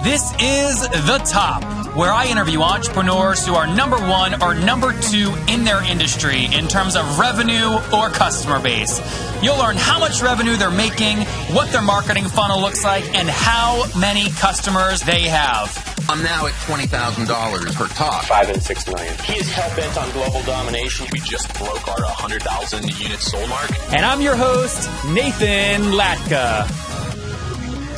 This is The Top, where I interview entrepreneurs who are number one or number two in their industry in terms of revenue or customer base. You'll learn how much revenue they're making, what their marketing funnel looks like, and how many customers they have. I'm now at $20,000 per talk. 5 and 6 million. He is hell-bent on global domination. We just broke our 100,000 unit sold mark. And I'm your host, Nathan Latka.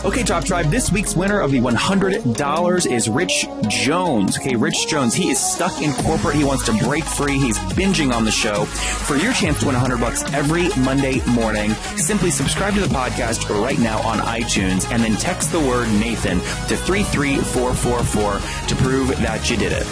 Okay, Top Tribe, this week's winner of the $100 is Rich Jones. Okay, Rich Jones, he is stuck in corporate. He wants to break free. He's binging on the show. For your chance to win $100 every Monday morning, simply subscribe to the podcast right now on iTunes and then text the word Nathan to 33444 to prove that you did it.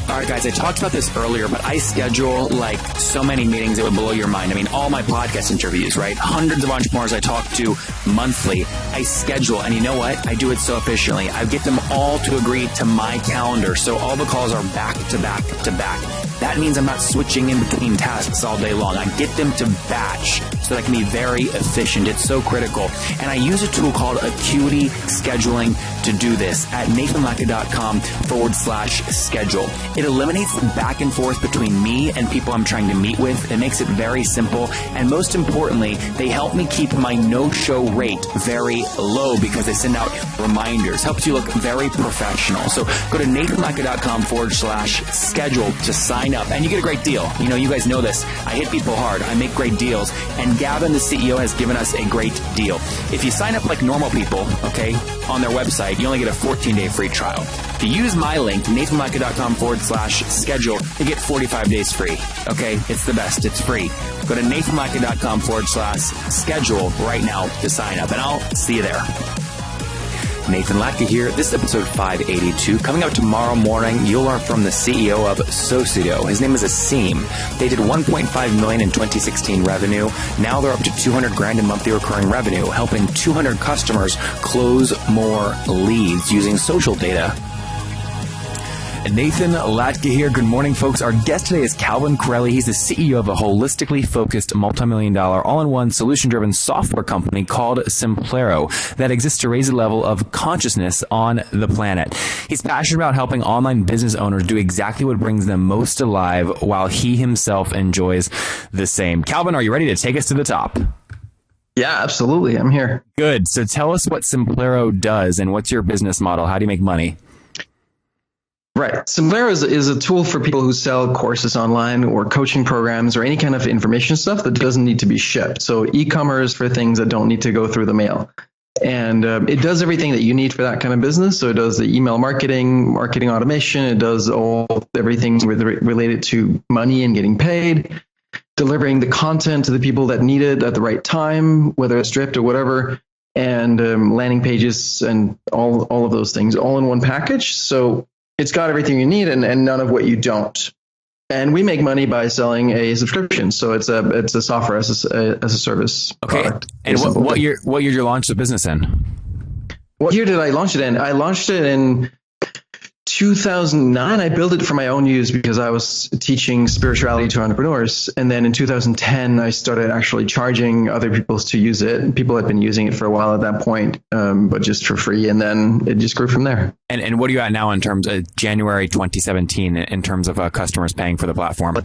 All right, guys, I talked about this earlier, but I schedule like so many meetings that would blow your mind. I mean, all my podcast interviews, right? Hundreds of entrepreneurs I talk to monthly. I schedule, and you know what? I do it so efficiently. I get them all to agree to my calendar, so all the calls are back to back to back. That means I'm not switching in between tasks all day long. I get them to batch so that I can be very efficient. It's so critical. And I use a tool called Acuity Scheduling to do this at nathanlatka.com/schedule. It eliminates the back and forth between me and people I'm trying to meet with. It makes it very simple. And most importantly, they help me keep my no-show rate very low because they send out reminders. Helps you look very professional. So go to nathanlatka.com/schedule to sign up. And you get a great deal. You know, you guys know this. I hit people hard. I make great deals. And Gavin, the CEO, has given us a great deal. If you sign up like normal people, okay, on their website, you only get a 14-day free trial. If you use my link, nathanlatka.com/schedule, you get 45 days free. Okay, it's the best. It's free. Go to nathanlatka.com/schedule right now to sign up, and I'll see you there. Nathan Latka here. This is episode 582. Coming out tomorrow morning, you'll learn from the CEO of Socido. His name is Asim. They did $1.5 million in 2016 revenue. Now they're up to $200,000 in monthly recurring revenue, helping 200 customers close more leads using social data. Nathan Latka here. Good morning, folks. Our guest today is Calvin Correli. He's the CEO of a holistically focused multi-million-dollar all-in-one solution-driven software company called Simplero that exists to raise the level of consciousness on the planet. He's passionate about helping online business owners do exactly what brings them most alive while he himself enjoys the same. Calvin, are you ready to take us to the top? Yeah, absolutely. I'm here. Good. So tell us what Simplero does and what's your business model? How do you make money? Right. Simplero is a tool for people who sell courses online or coaching programs or any kind of information stuff that doesn't need to be shipped. So e-commerce for things that don't need to go through the mail. And it does everything that you need for that kind of business. So it does the email marketing automation. It does everything related to money and getting paid, delivering the content to the people that need it at the right time, whether it's dripped or whatever, and landing pages and all of those things all in one package. So it's got everything you need and none of what you don't. And we make money by selling a subscription. So it's a software as a service. Okay. Product. And what year did you launch the business in? What year did I launch it in? I launched it in 2009. I built it for my own use because I was teaching spirituality to entrepreneurs. And then in 2010, I started actually charging other people to use it. People had been using it for a while at that point, but just for free. And then it just grew from there. And what are you at now in terms of January 2017 in terms of customers paying for the platform?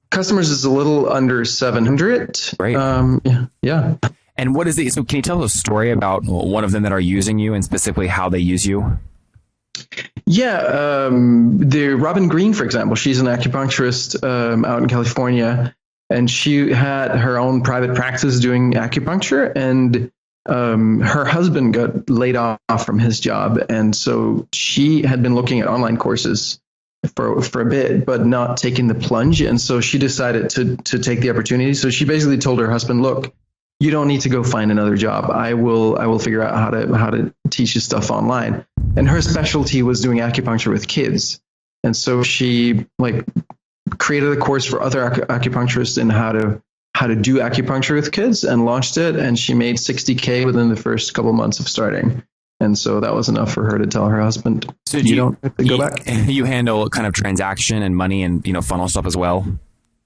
Customers is a little under 700. Great. Yeah. And what is the, so can you tell us a story about one of them that are using you and specifically how they use you? Yeah, the Robin Green, for example, she's an acupuncturist out in California, and she had her own private practice doing acupuncture, and her husband got laid off from his job, and so she had been looking at online courses for a bit, but not taking the plunge, and so she decided to take the opportunity. So she basically told her husband, "Look, you don't need to go find another job. I will figure out how to teach you stuff online." And her specialty was doing acupuncture with kids. And so she created a course for other acupuncturists in how to do acupuncture with kids and launched it. And she made $60K within the first couple of months of starting. And so that was enough for her to tell her husband, so you don't have to go back. You handle kind of transaction and money and, funnel stuff as well?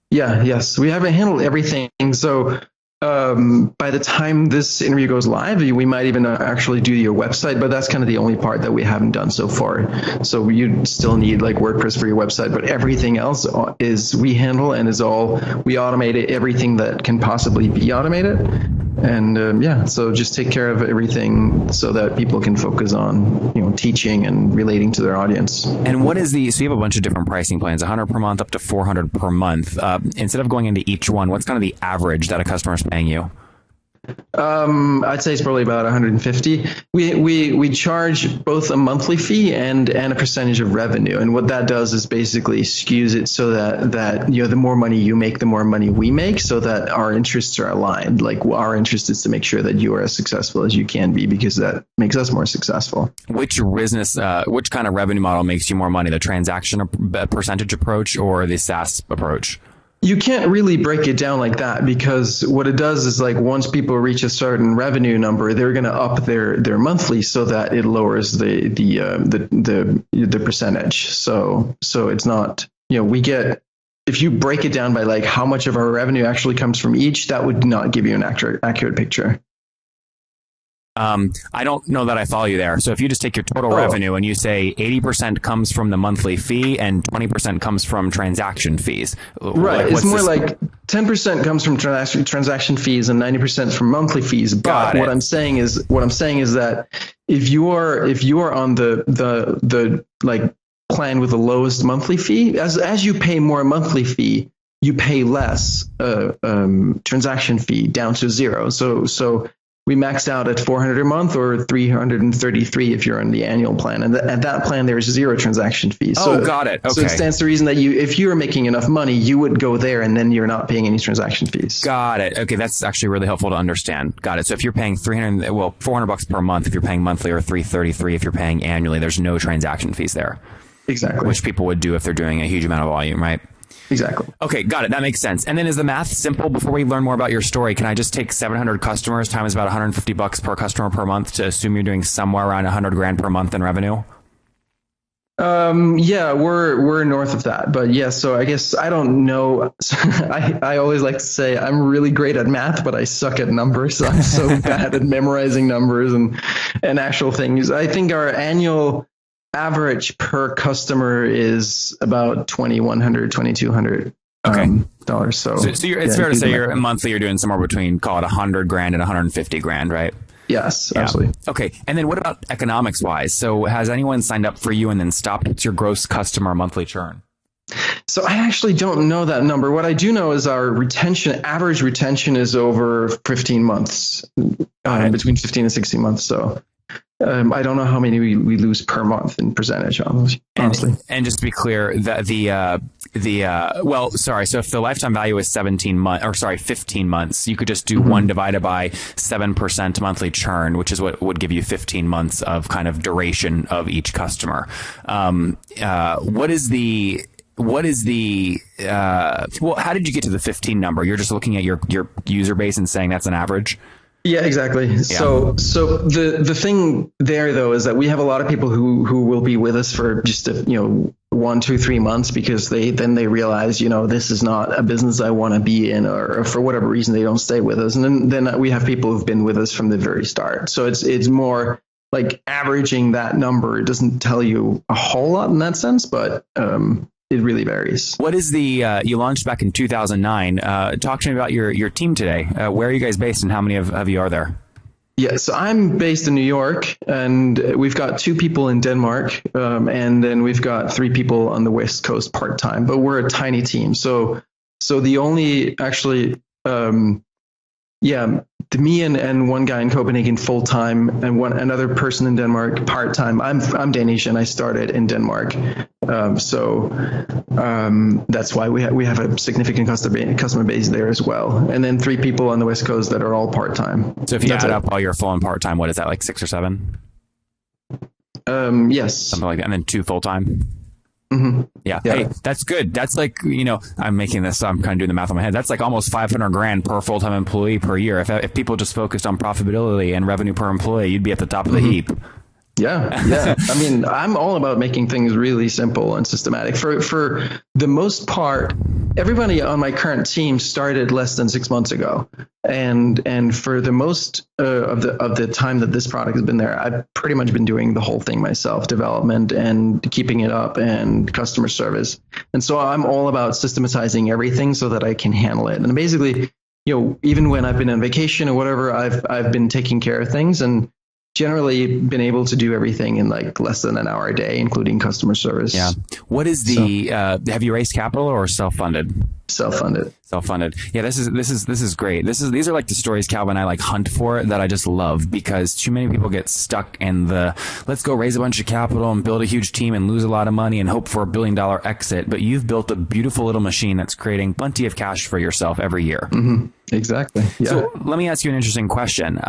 Yeah, yes. We haven't handled everything. So by the time this interview goes live, we might even actually do your website, but that's kind of the only part that we haven't done so far. So you still need like WordPress for your website, but everything else is we handle and is all we automate everything that can possibly be automated. And so just take care of everything so that people can focus on, teaching and relating to their audience. And what is so you have a bunch of different pricing plans, 100 per month up to 400 per month. Instead of going into each one, what's kind of the average that a customer is paying you? I'd say it's probably about 150. We charge both a monthly fee and a percentage of revenue, and what that does is basically skews it so that the more money you make, the more money we make, so that our interests are aligned. Like our interest is to make sure that you are as successful as you can be, because that makes us more successful. Which kind of revenue model makes you more money? The transaction percentage approach or the SaaS approach? You can't really break it down like that, because what it does is like once people reach a certain revenue number, they're going to up their monthly so that it lowers the percentage. So it's not, we get, if you break it down by like how much of our revenue actually comes from each, that would not give you an accurate picture. I don't know that I follow you there. So if you just take your total revenue and you say 80% comes from the monthly fee and 20% comes from transaction fees. Right. It's more like 10% comes from transaction fees and 90% from monthly fees. But what I'm saying is that if you are on the like plan with the lowest monthly fee, as you pay more monthly fee, you pay less transaction fee down to zero. So we maxed out at 400 a month or 333 if you're on the annual plan. And at that plan, there's zero transaction fees. So, got it. Okay. So it stands to reason that if you're making enough money, you would go there and then you're not paying any transaction fees. Got it. Okay. That's actually really helpful to understand. Got it. So if you're paying $400 per month, if you're paying monthly, or 333 if you're paying annually, there's no transaction fees there. Exactly. Which people would do if they're doing a huge amount of volume, right? Exactly. Okay, got it. That makes sense. And then is the math simple? Before we learn more about your story, can I just take 700 customers times about $150 per customer per month to assume you're doing somewhere around $100,000 per month in revenue? Yeah, we're north of that, but yes. So I guess I don't know. I always like to say I'm really great at math, but I suck at numbers. I'm so bad at memorizing numbers and actual things. I think our annual average per customer is about $2,100, $2,200 dollars. So it's fair to say you're monthly, you're doing somewhere between, call it $100,000 and $150,000, right? Yes, absolutely. Okay. And then what about economics wise? So has anyone signed up for you and then stopped? What's your gross customer monthly churn? So I actually don't know that number. What I do know is our average retention is over 15 months, between 15 and 16 months. So I don't know how many we lose per month in percentage, honestly. And just to be clear, that so if the lifetime value is 15 months, you could just do 1 divided by 7% monthly churn, which is what would give you 15 months of kind of duration of each customer. How did you get to the 15 number? You're just looking at your user base and saying that's an average? Yeah, exactly. Yeah. So the thing there though is that we have a lot of people who will be with us for just 1, 2, 3 months because they realize this is not a business I want to be in, or for whatever reason they don't stay with us, and then we have people who've been with us from the very start. So it's more like averaging that number. It doesn't tell you a whole lot in that sense, but it really varies. What is you launched back in 2009. Talk to me about your team today. Where are you guys based and how many of you are there? Yeah, so I'm based in New York, and we've got 2 people in Denmark, and then we've got 3 people on the West Coast part-time, but we're a tiny team. So the only actually, me and one guy in Copenhagen full-time and another person in Denmark part-time. I'm Danish and I started in Denmark. That's why we have a significant customer base there as well. And then 3 people on the West Coast that are all part-time. So if you add up all your full and part-time, what is that, like 6 or 7? Yes. Something like that. And then 2 full-time? Mm-hmm. Yeah. Hey, that's good. That's like, I'm making this, I'm kind of doing the math in my head. That's like almost $500,000 per full-time employee per year. If people just focused on profitability and revenue per employee, you'd be at the top of the heap. Yeah. I mean, I'm all about making things really simple and systematic. For the most part, everybody on my current team started less than 6 months ago, and for the most of the time that this product has been there, I've pretty much been doing the whole thing myself, development and keeping it up and customer service. And so I'm all about systematizing everything so that I can handle it. And basically, even when I've been on vacation or whatever, I've been taking care of things and generally been able to do everything in like less than an hour a day, including customer service. Yeah. What is have you raised capital or self-funded? Self-funded. Self-funded. Yeah, this is great. These are like the stories, Calvin, I like hunt for that I just love, because too many people get stuck in the let's go raise a bunch of capital and build a huge team and lose a lot of money and hope for $1 billion exit. But you've built a beautiful little machine that's creating plenty of cash for yourself every year. Mm-hmm. Exactly. Yeah. So let me ask you an interesting question.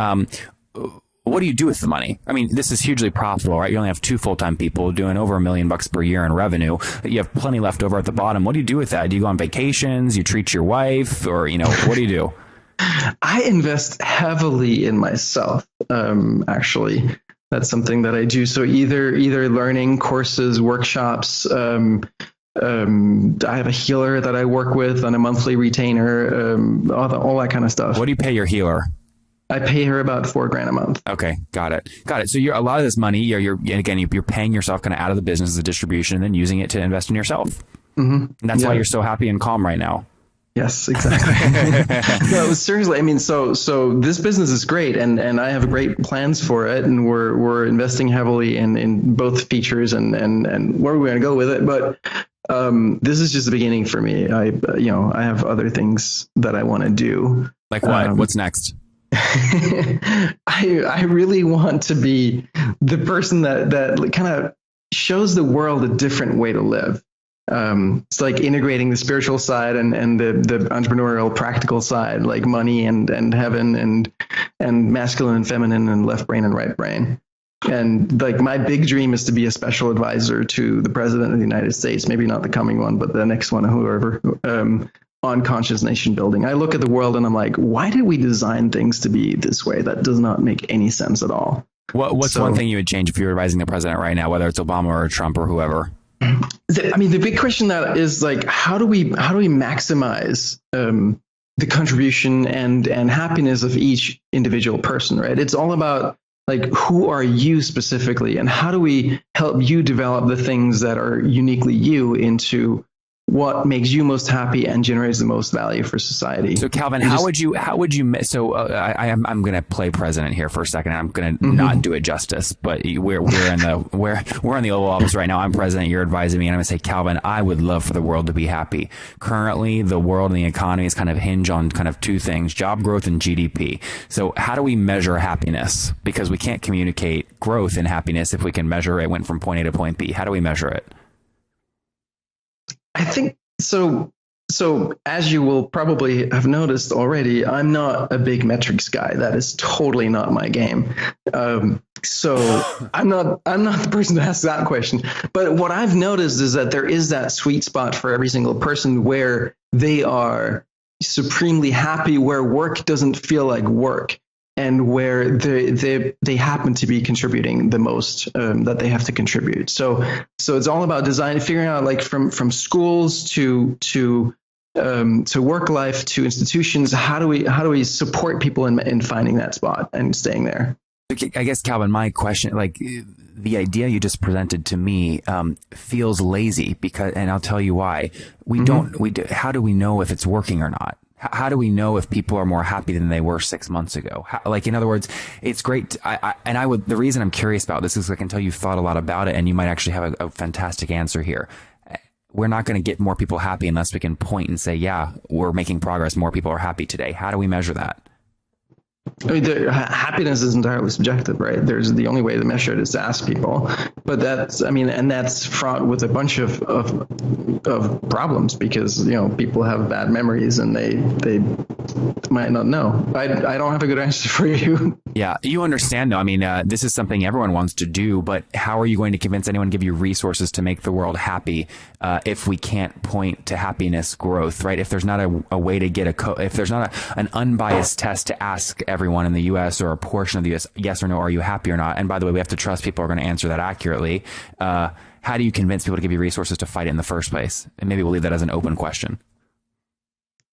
What do you do with the money? I mean, this is hugely profitable, right? You only have 2 full-time people doing over $1 million per year in revenue. You have plenty left over at the bottom. What do you do with that? Do you go on vacations? You treat your wife, or, what do you do? I invest heavily in myself. Actually, that's something that I do. So either learning courses, workshops. I have a healer that I work with on a monthly retainer. All that kind of stuff. What do you pay your healer? I pay her about $4,000 a month. Okay. Got it. So a lot of this money, you're paying yourself kind of out of the business as a distribution and then using it to invest in yourself. Mm-hmm. And that's why you're so happy and calm right now. Yes, exactly. No, seriously. I mean, so this business is great, and I have great plans for it, and we're investing heavily in both features and where we're going to go with it. But this is just the beginning for me. I have other things that I want to do. Like what? What's next? I really want to be the person that kind of shows the world a different way to live. It's like integrating the spiritual side and the entrepreneurial practical side, like money and heaven and masculine and feminine and left brain and right brain. And like my big dream is to be a special advisor to the president of the United States, maybe not the coming one, but the next one, whoever, on conscious nation building. I look at the world and I'm like, why did we design things to be this way? That does not make any sense at all. What's one thing you would change if you were advising the president right now, whether it's Obama or Trump or whoever? The big question that is like, how do we maximize the contribution and happiness of each individual person, right? It's all about like, who are you specifically, and how do we help you develop the things that are uniquely you into what makes you most happy and generates the most value for society. So Calvin, how would you, I'm going to play president here for a second. I'm going to not do it justice, but we're in the Oval Office right now. I'm president. You're advising me. And I'm going to say, Calvin, I would love for the world to be happy. Currently, the world and the economy is kind of hinge on kind of 2 things, job growth and GDP. So how do we measure happiness? Because we can't communicate growth and happiness if we can measure it went from point A to point B. How do we measure it? I think so. So as you will probably have noticed already, I'm not a big metrics guy. That is totally not my game. So I'm not the person to ask that question. But what I've noticed is that there is that sweet spot for every single person where they are supremely happy, where work doesn't feel like work, and where they happen to be contributing the most that they have to contribute. So it's all about design, figuring out like from schools to work life to institutions. How do we support people in finding that spot and staying there? I guess, Calvin, my question, like the idea you just presented to me feels lazy and I'll tell you why. How do we know if it's working or not? How do we know if people are more happy than they were 6 months ago? In other words, it's great. The reason I'm curious about this is I can tell you've thought a lot about it and you might actually have a fantastic answer here. We're not going to get more people happy unless we can point and say, yeah, we're making progress. More people are happy today. How do we measure that? I mean, happiness is entirely subjective, right? The only way to measure it is to ask people, but that's fraught with a bunch of problems because people have bad memories and they might not know. I don't have a good answer for you. Yeah, you understand though. I mean, this is something everyone wants to do, but how are you going to convince anyone to give you resources to make the world happy if we can't point to happiness growth, right? If there's not a way to get if there's not an unbiased test to ask everyone in the U.S. or a portion of the U.S., yes or no, are you happy or not? And by the way, we have to trust people are going to answer that accurately. How do you convince people to give you resources to fight it in the first place? And maybe we'll leave that as an open question.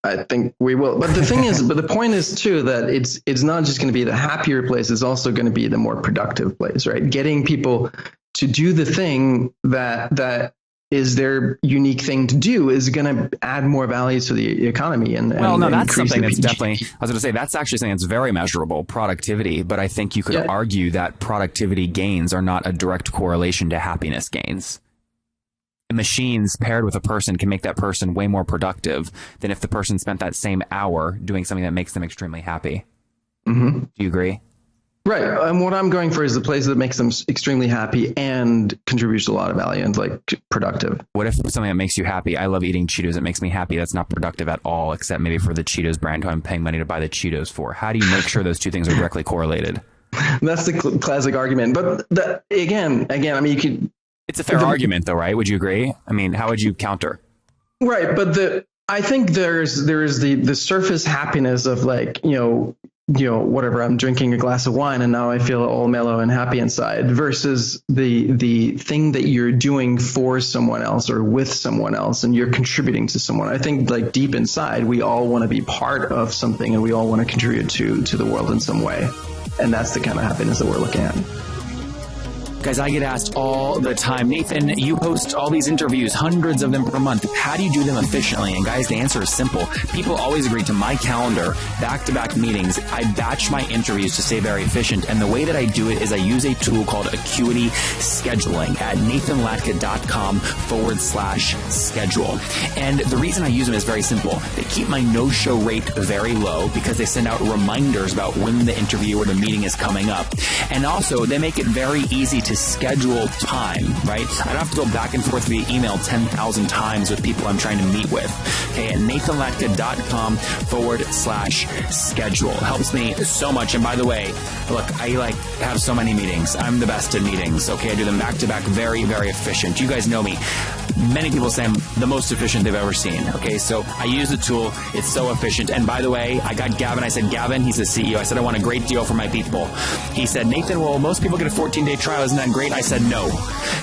I think we will. But the thing is, but the point is too that it's not just going to be the happier place. It's also going to be the more productive place, right? Getting people to do the thing that is their unique thing to do is going to add more value to the economy. That's something that's definitely, I was going to say, that's actually something that's very measurable, productivity. But I think you could argue that productivity gains are not a direct correlation to happiness gains. Machines paired with a person can make that person way more productive than if the person spent that same hour doing something that makes them extremely happy. Mm-hmm. Do you agree? Right. And what I'm going for is the place that makes them extremely happy and contributes a lot of value and like productive. What if something that makes you happy? I love eating Cheetos. It makes me happy. That's not productive at all, except maybe for the Cheetos brand who I'm paying money to buy the Cheetos for. How do you make sure those two things are directly correlated? That's the classic argument. But again, I mean, you could. It's a fair argument though, right? Would you agree? I mean, how would you counter? Right. But I think there's the surface happiness of like, whatever, I'm drinking a glass of wine and now I feel all mellow and happy inside, versus the thing that you're doing for someone else or with someone else and you're contributing to someone. I think like deep inside, we all want to be part of something and we all want to contribute to the world in some way. And that's the kind of happiness that we're looking at. Guys, I get asked all the time, Nathan, you host all these interviews, hundreds of them per month. How do you do them efficiently? And guys, the answer is simple. People always agree to my calendar, back-to-back meetings. I batch my interviews to stay very efficient. And the way that I do it is I use a tool called Acuity Scheduling at nathanlatka.com/schedule. And the reason I use them is very simple. They keep my no-show rate very low because they send out reminders about when the interview or the meeting is coming up. And also, they make it very easy to schedule time, right? I don't have to go back and forth via email 10,000 times with people I'm trying to meet with. Okay, at nathanlatka.com/schedule. Helps me so much. And by the way, look, I have so many meetings. I'm the best in meetings. Okay, I do them back to back, very, very efficient. You guys know me. Many people say I'm the most efficient they've ever seen. Okay, so I use the tool. It's so efficient. And by the way, I got Gavin. I said, Gavin, he's the CEO. I said, I want a great deal for my people. He said, Nathan, well, most people get a 14-day trial. Isn't that great? I said, no.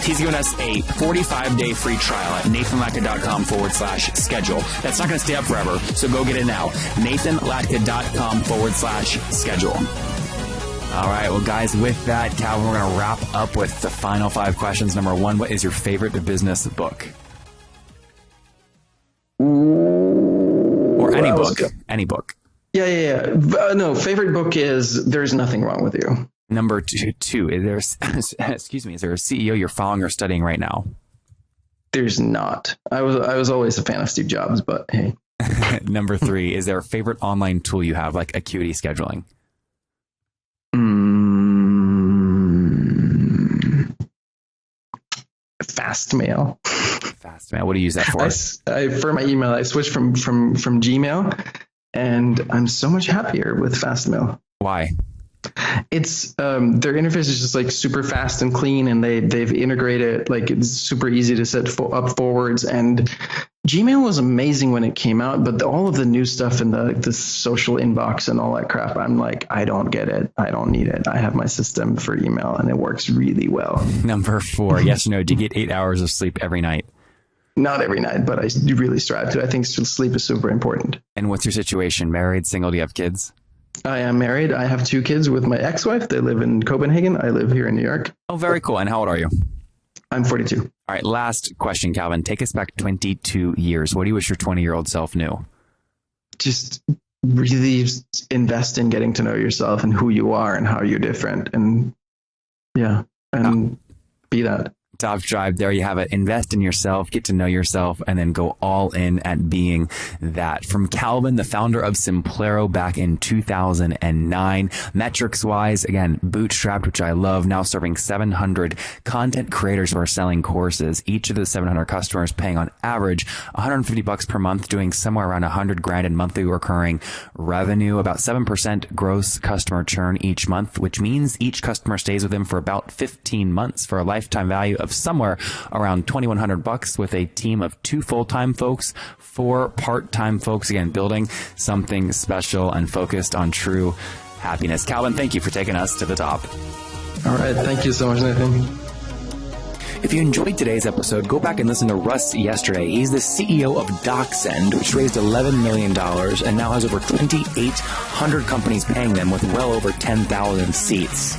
He's given us a 45-day free trial at nathanlatka.com/schedule. That's not going to stay up forever. So go get it now. nathanlatka.com/schedule. All right. Well, guys, with that, Calvin, we're going to wrap up with the final 5 questions. Number 1, what is your favorite business book? Or any book. Any book. Yeah. No, favorite book is There's Nothing Wrong with You. Number 2, is there a CEO you're following or studying right now? There's not. I was always a fan of Steve Jobs, but hey. Number 3, is there a favorite online tool you have, like Acuity Scheduling? Fastmail. Fastmail. What do you use that for? For my email, I switched from Gmail, and I'm so much happier with Fastmail. Why? It's their interface is just like super fast and clean, and they've integrated, like, it's super easy to set up forwards. And Gmail was amazing when it came out, but all of the new stuff in the social inbox and all that crap, I'm like, I don't get it. I don't need it. I have my system for email and it works really well. Number 4, yes or no, do you get 8 hours of sleep every night? Not every night, but I really strive to. I think sleep is super important. And what's your situation? Married, single? Do you have kids? I am married. I have 2 kids with my ex-wife. They live in Copenhagen. I live here in New York. Oh, very cool. And how old are you? I'm 42. All right. Last question, Calvin. Take us back 22 years. What do you wish your 20-year-old self knew? Just really invest in getting to know yourself and who you are and how you're different. And be that. Top Tribe, there you have it. Invest in yourself, get to know yourself, and then go all in at being that. From Calvin, the founder of Simplero back in 2009. Metrics-wise, again, bootstrapped, which I love, now serving 700 content creators who are selling courses. Each of the 700 customers paying on average $150 per month, doing somewhere around $100,000 in monthly recurring revenue, about 7% gross customer churn each month, which means each customer stays with them for about 15 months for a lifetime value of somewhere around $2,100, with a team of 2 full-time folks, 4 part-time folks, again, building something special and focused on true happiness. Calvin, thank you for taking us to the top. All right. Thank you so much, Nathan. If you enjoyed today's episode, go back and listen to Russ yesterday. He's the CEO of DocSend, which raised $11 million and now has over 2,800 companies paying them with well over 10,000 seats.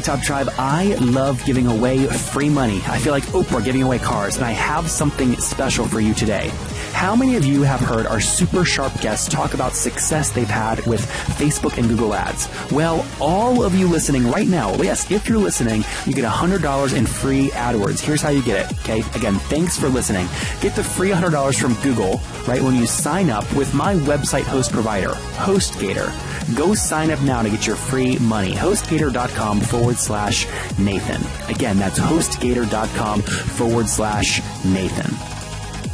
Top Tribe, I love giving away free money. I feel like Oprah giving away cars, and I have something special for you today. How many of you have heard our super sharp guests talk about success they've had with Facebook and Google Ads? Well, all of you listening right now, yes, if you're listening, you get $100 in free AdWords. Here's how you get it, okay? Again, thanks for listening. Get the free $100 from Google, right, when you sign up with my website host provider, HostGator. Go sign up now to get your free money. HostGator.com/Nathan. Again, that's HostGator.com/Nathan.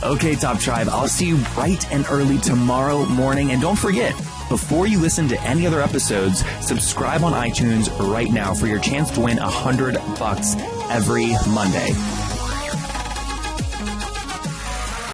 Okay, Top Tribe, I'll see you bright and early tomorrow morning. And don't forget, before you listen to any other episodes, subscribe on iTunes right now for your chance to win $100 every Monday.